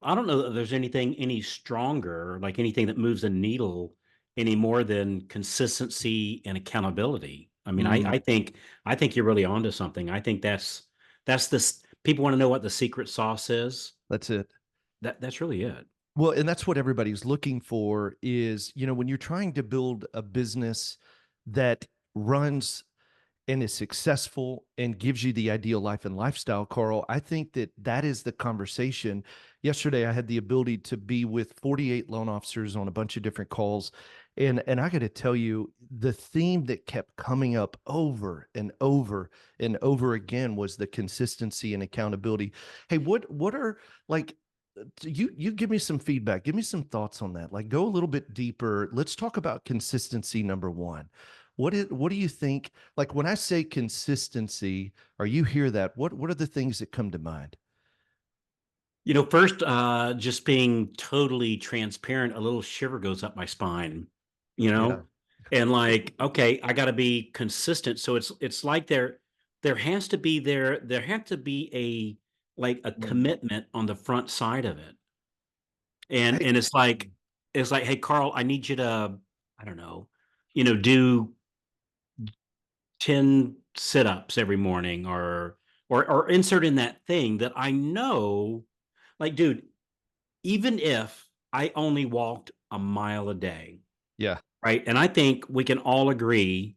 I don't know that there's anything any stronger, like anything that moves the needle any more than consistency and accountability. I mean, Mm, I think you're really onto something. I think that's this people want to know what the secret sauce is. that's it. That's really it. Well, and that's what everybody's looking for is, when you're trying to build a business that runs and is successful and gives you the ideal life and lifestyle, Carl, I think that that is the conversation. Yesterday, I had the ability to be with 48 loan officers on a bunch of different calls. And I got to tell you, the theme that kept coming up over and over and over again was the consistency and accountability. Hey, what are like you give me some feedback, give me some thoughts on that, like go a little bit deeper. Let's talk about consistency number one. What do you think, like when I say consistency, or you hear that, what are the things that come to mind? First, just being totally transparent, a little shiver goes up my spine, you Yeah. know, and like, okay, I got to be consistent. So it's like there has to be a Mm. commitment on the front side of it, Hey. and it's like, hey, Carl, I need you to, I don't know, do 10 sit-ups every morning, or insert in that thing that I know, like, dude, even if I only walked a mile a day, Yeah. right? And I think we can all agree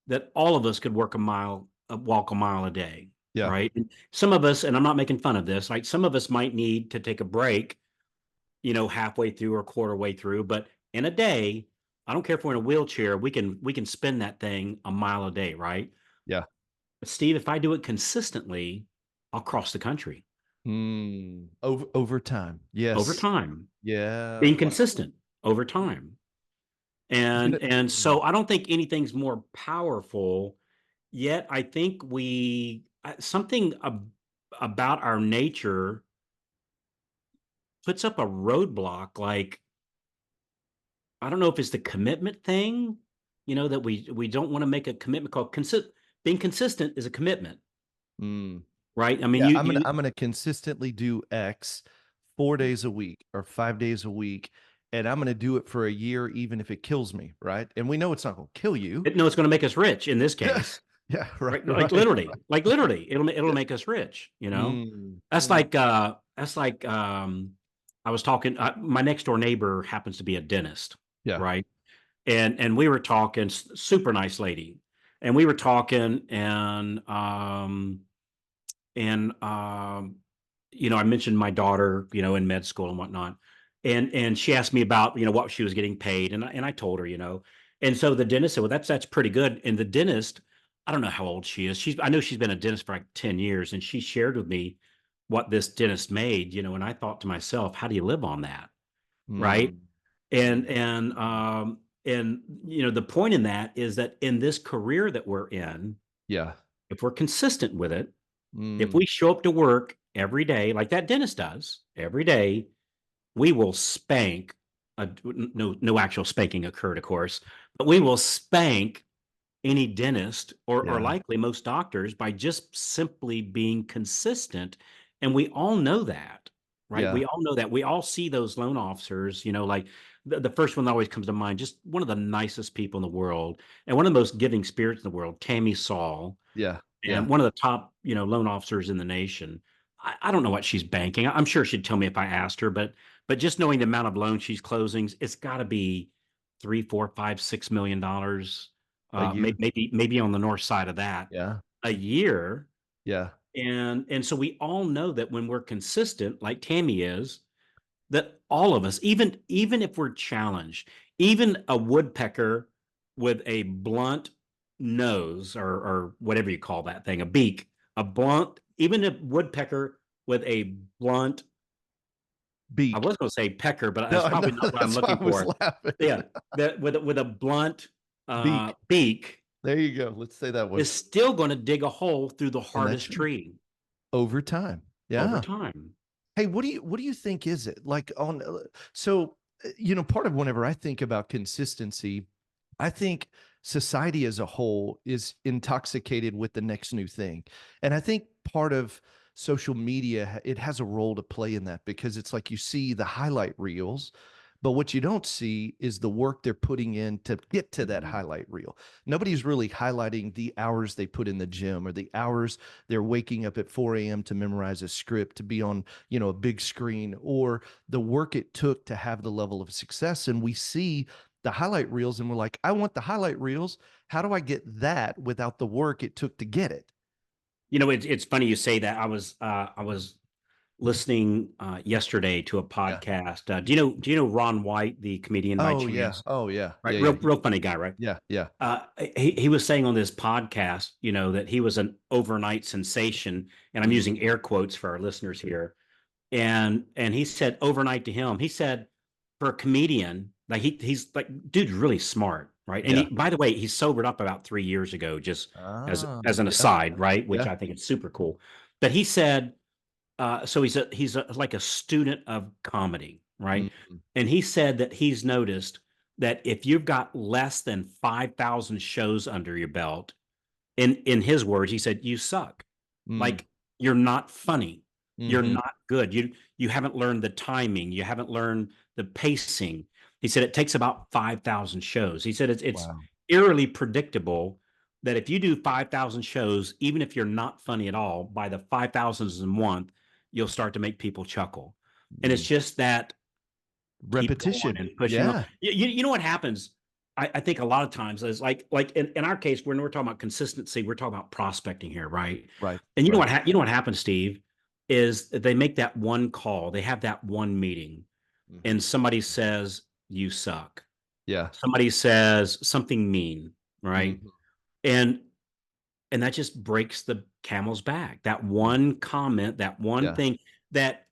that all of us could walk a mile a day, Yeah. right? And some of us, and I'm not making fun of this, like some of us might need to take a break, halfway through or quarter way through, but in a day, I don't care if we're in a wheelchair, we can spin that thing a mile a day, right? Yeah. But Steve, if I do it consistently, I'll cross the country Over time. over Yes. time, Yeah. being Wow. consistent over time. You And know, and so I don't think anything's more powerful, yet I think we something about our nature puts up a roadblock. Like, I don't know if it's the commitment thing, that we don't want to make a commitment called being consistent is a commitment, mm, right? I mean, yeah, you I'm gonna you I'm gonna consistently do X 4 days a week or 5 days a week, and I'm gonna do it for a year, even if it kills me, right? And we know it's not gonna kill you. no, it's going to make us rich in this Yeah, case. yeah, right, Right? right. Like literally, it'll make us rich. That's Mm. like I was talking. My next door neighbor happens to be a dentist, Yeah. right? And we were talking, super nice lady, and we were talking, and I mentioned my daughter, in med school and whatnot, and she asked me about what she was getting paid, and I told her, and so the dentist said, well, that's pretty good, and the dentist, I don't know how old she is. I know she's been a dentist for like 10 years, and she shared with me what this dentist made, and I thought to myself, how do you live on that, right? Mm. And Mm. and um and the point in that is that in this career that we're in, Yeah. if we're consistent with it, if Mm. we show up to work every day, like that dentist does every day, we will spank. No actual spanking occurred, of course, but we will spank any dentist or Yeah. likely most doctors by just simply being consistent. And we all know that, right? Yeah. We all know that. We all see those loan officers, like the first one that always comes to mind, just one of the nicest people in the world and one of the most giving spirits in the world, Tammy Saul, Yeah. and Yeah. one of the top, loan officers in the nation. I don't know what she's banking. I'm sure she'd tell me if I asked her, but just knowing the amount of loans she's closing, it's got to be 3, 4, 5, $6 million. A year. Maybe on the north side of that Yeah. a year. Yeah. And so we all know that when we're consistent, like Tammy is, that all of us, even if we're challenged, even a woodpecker with a blunt nose, or whatever you call that thing, a beak, a blunt, even a woodpecker with a blunt, I Beak. was going to say pecker, but that's No, no, probably not what I'm that's why looking I was for. laughing. Yeah, that with a blunt Beak. beak There you go. Let's say that one. is still going to dig a hole through the And that's hardest true. tree Over time. over Yeah. time. Hey, what do you think is it? Like so part of whenever I think about consistency, I think society as a whole is intoxicated with the next new thing. And I think part of social media, it has a role to play in that because it's like you see the highlight reels, but what you don't see is the work they're putting in to get to that Mhm. highlight reel. Nobody's really highlighting the hours they put in the gym or the hours they're waking up at 4 a.m. to memorize a script, to be on, a big screen, or the work it took to have the level of success. And we see the highlight reels and we're like, I want the highlight reels. How do I get that without the work it took to get it? It's funny you say that. I was listening yesterday to a Yeah. podcast. Do you know Ron White, the comedian by Oh yeah. chance? Oh yeah. Right, Yeah. real Yeah. real funny guy, right? Yeah. Yeah. He was saying on this podcast, that he was an overnight sensation, and I'm Mm, using air quotes for our listeners here. And he said overnight to him, he said for a comedian, like he's like, dude's really smart, right? And yeah. by the way, he sobered up about 3 years ago, just Ah, as an yeah. aside, right? Which Yeah. I think is super cool. But he said, so like a student of comedy, right? Mhm. And he said that he's noticed that if you've got less than 5,000 shows under your belt, in his words, he said, "You suck. Mm. Like, you're not funny. You're Mhm. not good. You haven't learned the timing. You haven't learned the pacing." He said, "It takes about 5,000 shows." He said, "It's Wow. eerily predictable that if you do 5,000 shows, even if you're not funny at all, by the 5,000th month, you'll start to make people chuckle." And it's Mm. just that keep going Repetition. and pushing on. Yeah. You know what happens? I think a lot of times is like in our case, when we're talking about consistency, we're talking about prospecting here, right? Right. And Right. you know what happens, Steve, is they make that one call, they have that one meeting, Mhm. and somebody says you suck. Yeah. Somebody says something mean, right? Mhm. And and that just breaks the camel's back. That Mm. one comment, that one Yeah. thing that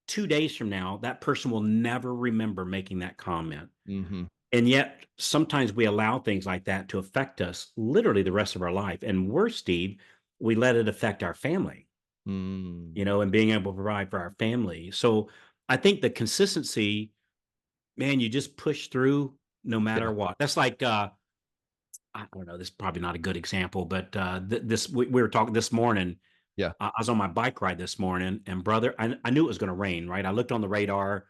2 days from now, that person will never remember making that comment. Mhm. And yet, sometimes we allow things like that to affect us literally the rest of our life. And worse, Steve, we let it affect our family, Mm. and being able to provide for our family. So I think the consistency, man, you just push through no Yeah. matter what. That's like, I don't know, this is probably not a good example, but we were talking this morning. Yeah. I was on my bike ride this morning, and brother, I knew it was going to rain, right? I looked on the radar,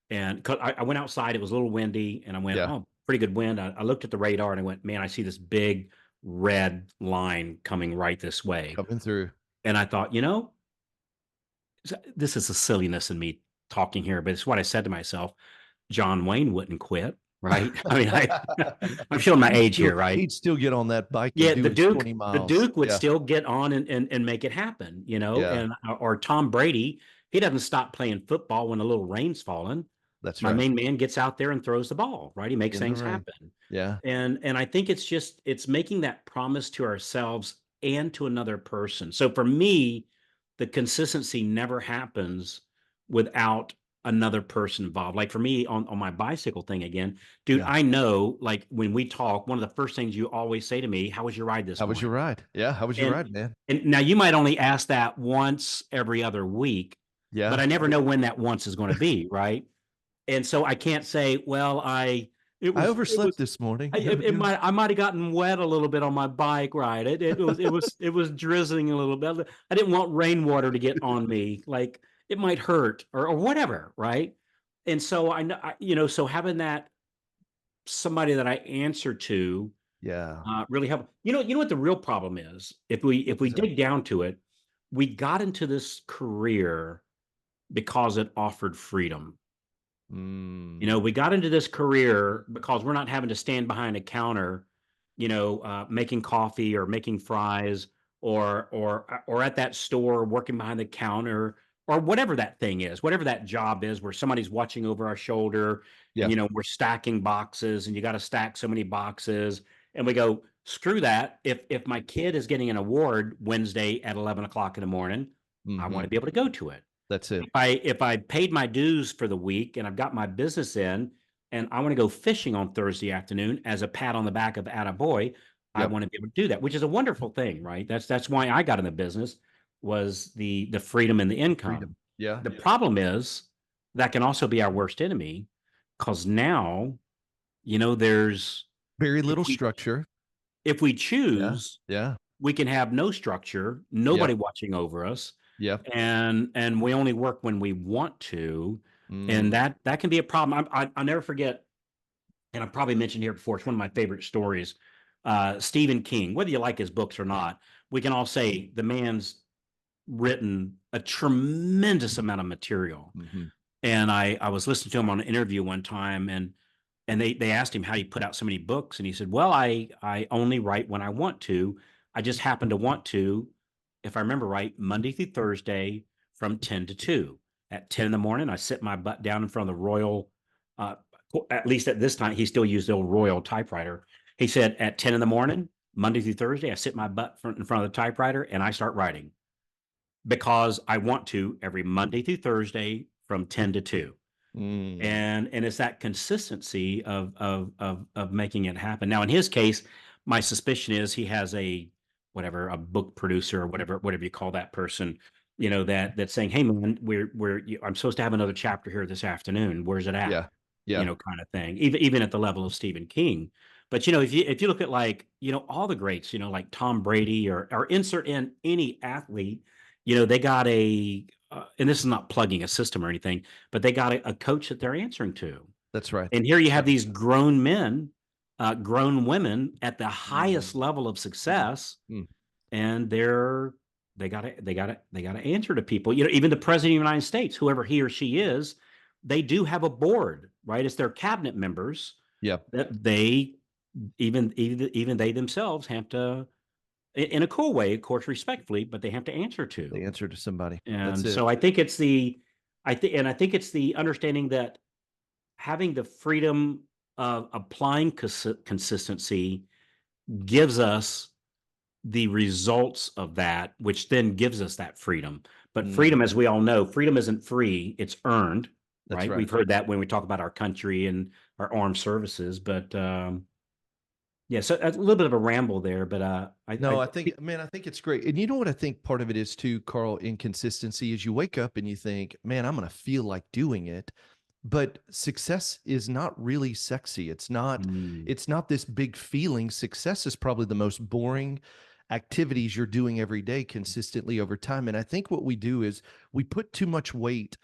and 'cause I went outside. It was a little windy, and I went, Yeah. "Oh, pretty good wind." I looked at the radar, and I went, "Man, I see this big red line coming right this way." Coming through. And I thought, this is a silliness in me talking here, but it's what I said to myself. John Wayne wouldn't quit, right? I mean, I'm showing my age here, right? He'd still get on that bike and Yeah, do his 20 The miles. Duke would Yeah. still get on and make it happen, Yeah. and or Tom Brady, he doesn't stop playing football when a little rain's falling. That's My right. main man gets out there and throws the ball, right? He makes In the things rain. happen. Yeah. And I think it's making that promise to ourselves and to another person. So for me, the consistency never happens without another person involved. Like for me on my bicycle thing again, dude, Yeah. I know like when we talk, one of the first things you always say to me, "How was your ride this How was your morning?" ride? Yeah. How was your And ride, man? and now you might only ask that once every other week, but Yeah. I never know when that once is going to be, right? And so I can't say, "Well, it I it overslept was this morning. I might have gotten wet a little bit on my bike ride. It was drizzling a little bit. I didn't want rainwater to get on me. Like it might hurt or whatever, right?" And so I know, so having that somebody that I answer to Yeah. really help. You know what the real problem is? If we What's that? dig down to it, we got into this career because it offered freedom. Mm. We got into this career because we're not having to stand behind a counter, making coffee or making fries or at that store working behind the counter or whatever that thing is, whatever that job is where somebody's watching over our shoulder and Yeah. we're stacking boxes and you got to stack so many boxes and we go, screw that. If my kid is getting an award Wednesday at 11 o'clock in the morning, I want Mhm. to be able to go to it. That's it. If I paid my dues for the week and I've got my business in and I want to go fishing on Thursday afternoon as a pat on the back of attaboy, I Yep. want to be able to do that, which is a wonderful thing, right? That's why I got in the business was the freedom and the income. Freedom. Yeah. The problem is that can also be our worst enemy because now, there's Very if little we structure. if we Yeah. choose, Yeah. we can have no structure, nobody Yep. watching over us. Yeah. and we only work when we want to, and Mm, that can be a problem. I'll never forget, and I've probably mentioned here before. It's one of my favorite stories. Stephen King, whether you like his books or not, we can all say the man's written a tremendous amount of material. mhm. And I was listening to him on an interview one time, and they asked him how he put out so many books, and he said, "Well, I only write when I want to. I just happen to want to, if I remember right, Monday through Thursday from 10 to 2. At 10 in the morning, I sit my butt down in front of the Royal. Uh, at least at this time, he still used the old Royal typewriter. He said at 10 in the morning, Monday through Thursday, I sit my butt in front of the typewriter and I start writing because I want to every Monday through Thursday from 10 to 2." Mm, And it's that consistency of making it happen. Now, in his case, my suspicion is he has a whatever, a book producer or whatever you call that person, that's saying, "Hey, man, I'm supposed to have another chapter here this afternoon. Where's it at?" yeah. Yeah. Kind of thing. Even at the level of Stephen King. But if you look at, like, all the greats, like Tom Brady, or insert in any athlete, they got and this is not plugging a system or anything, but they got a coach that they're answering to. That's right. And here you have Yep. these grown men, grown women at the highest Mm, level of success, mm. and they gotta answer to people. Even the president of the United States, whoever he or she is, they do have a board, right? It's their cabinet members Yep. that they even they themselves have to, in a cool way, of course, respectfully, but they have to answer They to. answer to somebody. That's And it. so I think it's the understanding that having the freedom of applying consistency gives us the results of that, which then gives us that freedom. But freedom, Mm, as we all know, freedom isn't free, it's earned, that's right? right. We've heard that when we talk about our country and our armed services. But yeah, so a little bit of a ramble there, but No, I think, man, I think it's great. And you know what I think part of it is too, Carl, inconsistency is you wake up and you think, man, I'm going to feel like doing it. But success is not really sexy. mm, It's not this big feeling. Success is probably the most boring activities you're doing every day consistently over time. And I think what we do is we put too much weight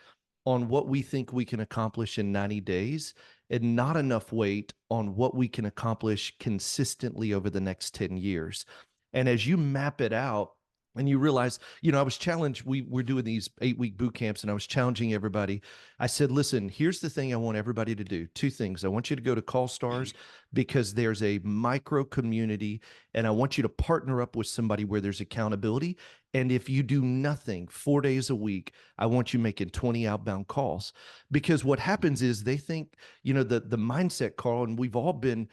on what we think we can accomplish in 90 days and not enough weight on what we can accomplish consistently over the next 10 years. And as you map it out, and you realize, I was challenged. We're doing these 8-week boot camps, and I was challenging everybody. I said, listen, here's the thing I want everybody to do. Two things. I want you to go to Call Stars because there's a micro community, and I want you to partner up with somebody where there's accountability. And if you do nothing 4 days a week, I want you making 20 outbound calls. Because what happens is they think, the mindset, Carl, and we've all been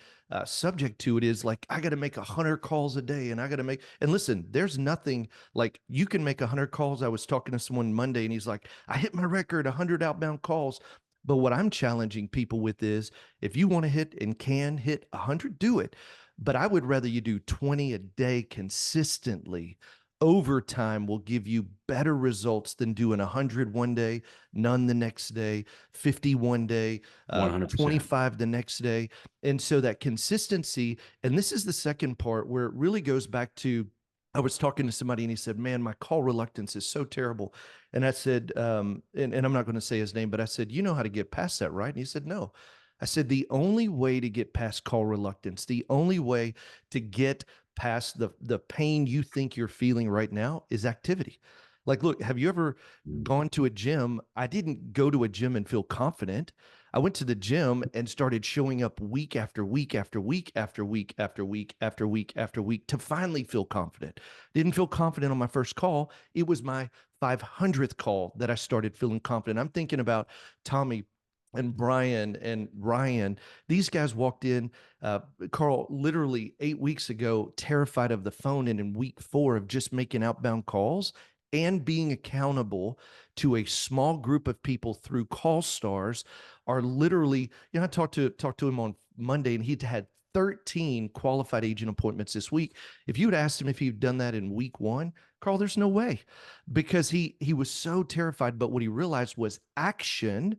subject to it, is like, I got to make 100 calls a day, and I got to make, and listen, there's nothing like you can make 100 calls. I was talking to someone Monday, and he's like, I hit my record, 100 outbound calls. But what I'm challenging people with is, if you want to hit and can hit 100, do it. But I would rather you do 20 a day consistently. Over time will give you better results than doing 100 one day, none the next day, 50 one day, 100%. 25 the next day. And so that consistency, and this is the second part where it really goes back to, I was talking to somebody and he said, man, my call reluctance is so terrible. And I said, and I'm not going to say his name, but I said, you know how to get past that, right? And he said, no. I said, the only way to get past call reluctance, the only way to get past the pain you think you're feeling right now is activity. Like, look, have you ever Mm, gone to a gym? I didn't go to a gym and feel confident. I went to the gym and started showing up week after week after week after week after week after week after week to finally feel confident. Didn't feel confident on my first call. It was my 500th call that I started feeling confident. I'm thinking about Tommy and Brian and Ryan. These guys walked in, uh, Carl, literally 8 weeks ago, terrified of the phone. And in week 4 of just making outbound calls and being accountable to a small group of people through Call Stars, are literally, I talked to him on Monday, and he'd had 13 qualified agent appointments this week. If you had asked him if he'd done that in week 1, Carl, there's no way, because he was so terrified. But what he realized was action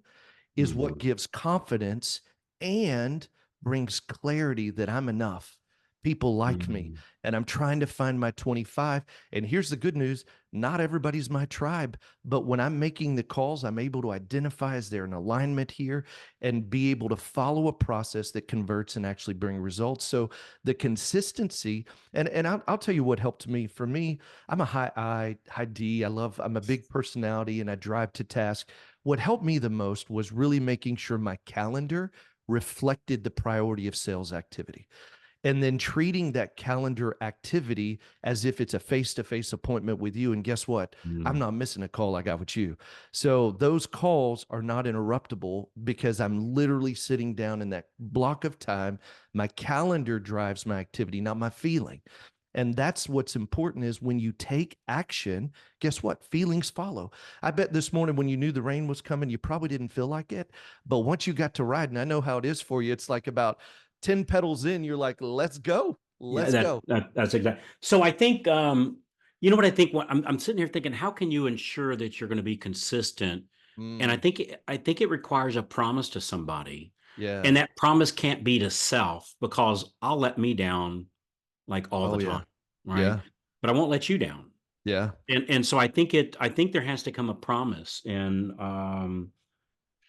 is what mhm. gives confidence and brings clarity that I'm enough. People like me, Mhm. and I'm trying to find my 25. And here's the good news, not everybody's my tribe, but when I'm making the calls, I'm able to identify is there an alignment here and be able to follow a process that converts and actually bring results. So the consistency, and I'll tell you what helped me. For me, I'm a high I, high D. I'm a big personality and I drive to task. What helped me the most was really making sure my calendar reflected the priority of sales activity and then treating that calendar activity as if it's a face-to-face appointment with you. And guess what? I'm Mhm. not missing a call I got with you. So those calls are not interruptible because I'm literally sitting down in that block of time. My calendar drives my activity, not my feeling. And that's what's important is when you take action, guess what? Feelings follow. I bet this morning when you knew the rain was coming, you probably didn't feel like it. But once you got to riding, I know how it is for you. It's like about 10 pedals in, you're like, let's go. Yeah, Let's go. that's exactly. So I think, you know what I think? What I'm sitting here thinking, how can you ensure that you're going to be consistent? And Mm, I think it requires a promise to somebody, yeah. and that promise can't be to self because I'll let me down like all the Oh, time, yeah. right? Yeah. But I won't let you down. Yeah. And so I think there has to come a promise, and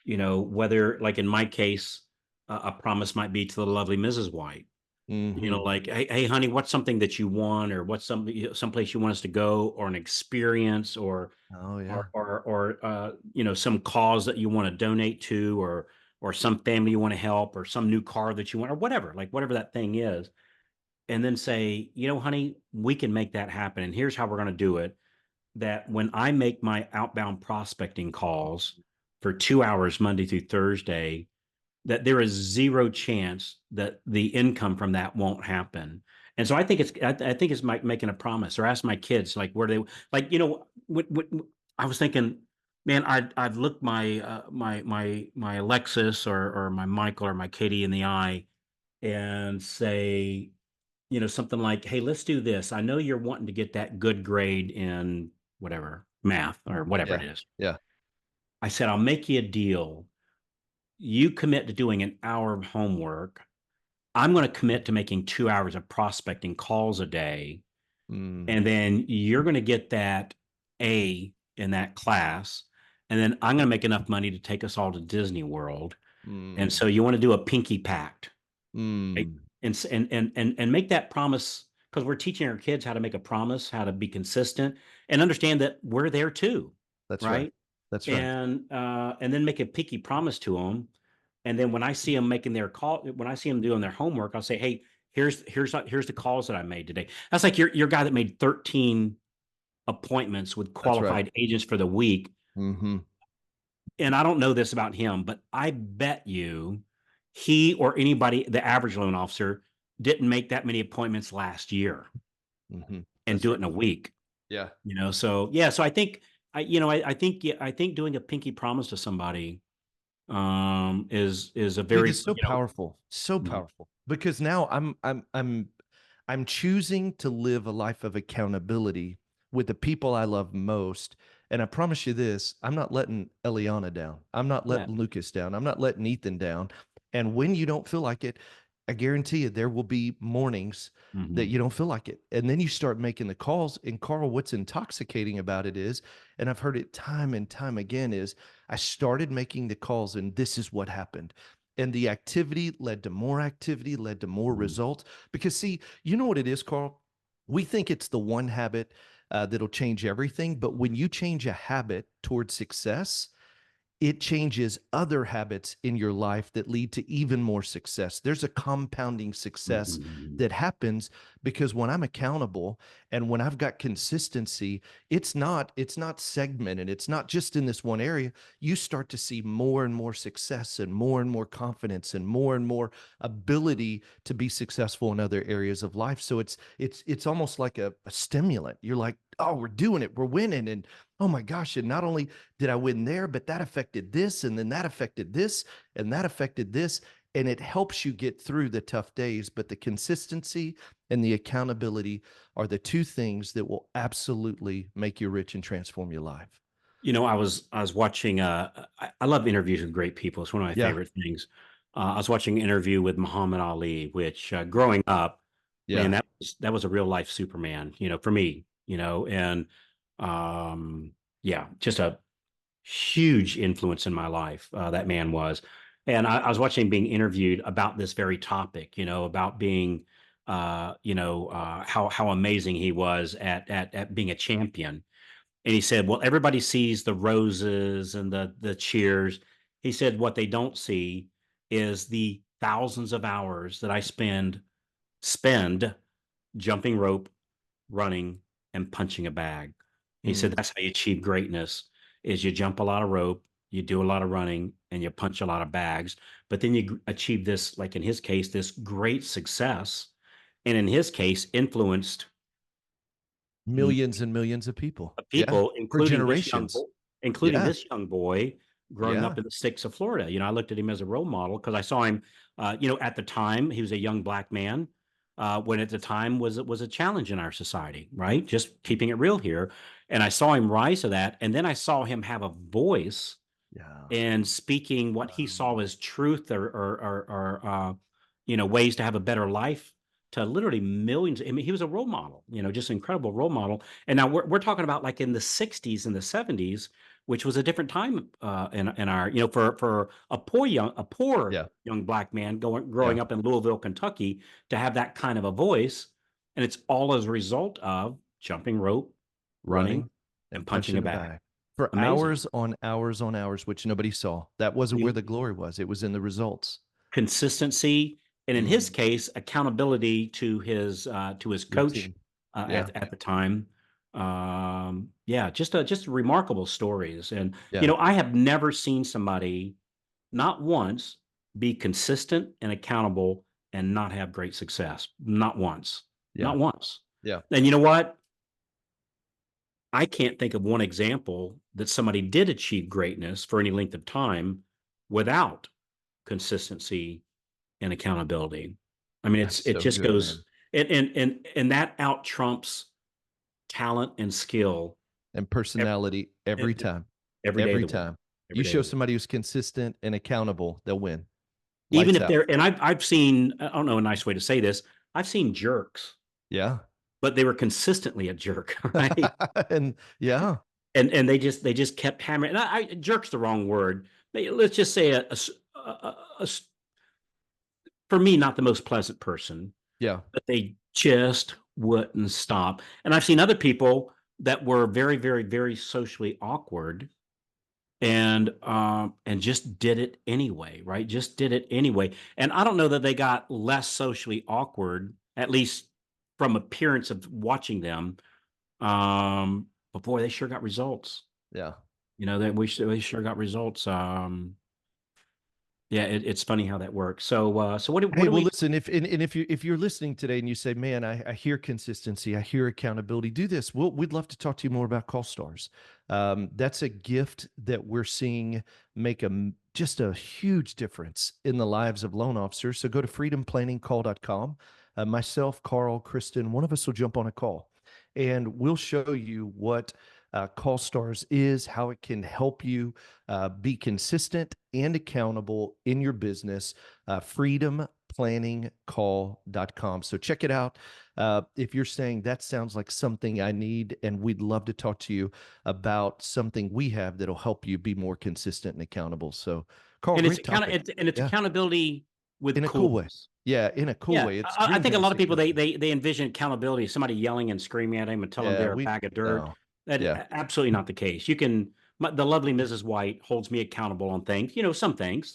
you know, whether like in my case, a promise might be to the lovely Mrs. White, you know, Hmm. like, hey, honey, what's something that you want, or what's someplace you want us to go, or an experience, Oh, yeah. you know, some cause that you want to donate to, or some family you want to help, or some new car that you want, or whatever, like whatever that thing is, and then say, you know, honey, we can make that happen, and here's how we're going to do it. That when I make my outbound prospecting calls for 2 hours Monday through Thursday, that there is zero chance that the income from that won't happen. And so I think it's like making a promise, or ask my kids like where they like, you know, I was thinking, man, I'd look my Alexis, or my Michael or my Katie in the eye and say, you know, something like, hey, let's do this. I know you're wanting to get that good grade in whatever math or whatever it Yeah. is. Yeah. I said, I'll make you a deal. You commit to doing an hour of homework. I'm going to commit to making 2 hours of prospecting calls a day. Mm, And then you're going to get that A in that class. And then I'm going to make enough money to take us all to Disney World. And mm, so you want to do a pinky pact, right? mm. And make that promise, because we're teaching our kids how to make a promise, how to be consistent, and understand that we're there too, That's right. right? That's right. And then make a picky promise to them. And then when I see them making their call, when I see them doing their homework, I'll say, "Hey, here's the calls that I made today." That's like your guy that made 13 appointments with That's right. qualified agents for the week. Hmm. And I don't know this about him, but I bet you he or anybody, the average loan officer, didn't make that many appointments last year Hmm. and That's do right. it in a week. Yeah. You know, so yeah, so I think I think, yeah, I think doing a pinky promise to somebody is a Dude, very, it's so powerful. So Mhm, powerful. Because now I'm choosing to live a life of accountability with the people I love most. And I promise you this, I'm not letting Eliana down. I'm not yeah. letting Lucas down. I'm not letting Ethan down. And when you don't feel like it, I guarantee you there will be mornings that Mhm, you don't feel like it. And then you start making the calls. And Carl, what's intoxicating about it is, and I've heard it time and time again, is I started making the calls and this is what happened. And the activity, led to more mhm, results. Because, see, you know what it is, Carl? We think it's the one habit that'll change everything. But when you change a habit towards success, it changes other habits in your life that lead to even more success. There's a compounding success mhm, that happens because when I'm accountable and when I've got consistency, it's not segmented. It's not just in this one area. You start to see more and more success and more confidence and more ability to be successful in other areas of life. So it's almost like a stimulant. You're like, oh, we're doing it, we're winning, and oh my gosh, and not only did I win there, but that affected this, and then that affected this, and that affected this. And it helps you get through the tough days. But the consistency and the accountability are the two things that will absolutely make you rich and transform your life. You know, I was watching, I love interviews with great people. It's one of my Yeah. favorite things. I was watching an interview with Muhammad Ali, which, growing up, Man, Yeah. that was a real life Superman, for me, and yeah, just a huge influence in my life. That man was, and I was watching him being interviewed about this very topic, about being, how amazing he was at being a champion. And he said, "Well, everybody sees the roses and the cheers." He said, "What they don't see is the thousands of hours that I spend jumping rope, running, and punching a bag." He said, Mm. "That's how you achieve greatness is you jump a lot of rope, you do a lot of running, and you punch a lot of bags. But then you achieve this, like in his case, this great success. And in his case, influenced Millions and millions of people. of Yeah. people, For including this young boy, generations. including Yeah. this young boy growing Yeah. up in the sticks of Florida. I looked at him as a role model because I saw him. At the time he was a young black man. When at the time was a challenge in our society, right? Just keeping it real here, and I saw him rise to that, and then I saw him have a voice Yeah. and speaking what he saw as truth or ways to have a better life to literally millions. I mean, he was a role model, just an incredible role model. And now we're talking about like in the 60s and the 70s, which was a different time in our, for a poor Yeah. young black man growing Yeah. up in Louisville, Kentucky, to have that kind of a voice. And it's all as a result of jumping rope, running, Running and and punching a punching a bag. bag for Amazing. hours on hours on hours, which nobody saw. That wasn't where the glory was. It was in the results. Consistency, and in his Mm. case, accountability to his Your coach team. Yeah. at the time. Yeah, just remarkable stories. And Yeah. I have never seen somebody not once be consistent and accountable and not have great success. Not once. Yeah. Not once. Yeah. And you know what? I can't think of one example that somebody did achieve greatness for any length of time without consistency and accountability. I mean, That's it so just good, goes man. and that out trumps talent and skill And every, personality every time. every day of Every the week. time. Every You day of show the week. somebody who's consistent and accountable, they'll win. Even Lights if out. they're and I've seen, I don't know a nice way to say this. I've seen jerks, Yeah. but they were consistently a jerk, right? And yeah. And they just kept hammering. And jerk's the wrong word. Let's just say for me, not the most pleasant person, Yeah. but they just wouldn't stop. And I've seen other people that were very, very, very socially awkward and just did it anyway, right? Just did it anyway. And I don't know that they got less socially awkward, at least from appearance of watching them. But boy, they sure got results. Yeah. They sure got results. Yeah, it's funny how that works. So what Hey, do well, we? listen, if you're listening today and you say, "Man, I hear consistency, I hear accountability," do this. We'd love to talk to you more about call stars. That's a gift that we're seeing make just a huge difference in the lives of loan officers. So go to freedomplanningcall.com. Myself, Carl, Kristen, one of us will jump on a call, and we'll show you what call stars is, how it can help you be consistent and accountable in your business. Freedomplanningcall.com. So check it out. If you're saying that sounds like something I need, and we'd love to talk to you about something we have that'll help you be more consistent and accountable. So, Carl, And great topic. it's Yeah, accountability with in a cool way. coolness. Yeah, in a cool Yeah, way. It's I think a lot of greenhouse people accountability. they envision accountability as somebody yelling and screaming at him and telling them Yeah, they're a we bag of dirt. no. That is Yeah, absolutely not the case. The lovely Mrs. White holds me accountable on things. Some yeah, things.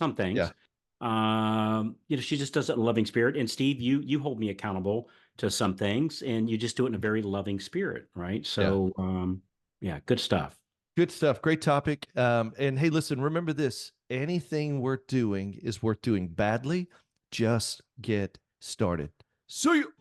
She just does it in a loving spirit. And Steve, you hold me accountable to some things, and you just do it in a very loving spirit, right? yeah. So, yeah, good stuff. Good stuff. Great topic. And hey, listen, remember this: anything worth doing is worth doing badly. Just get started. See you.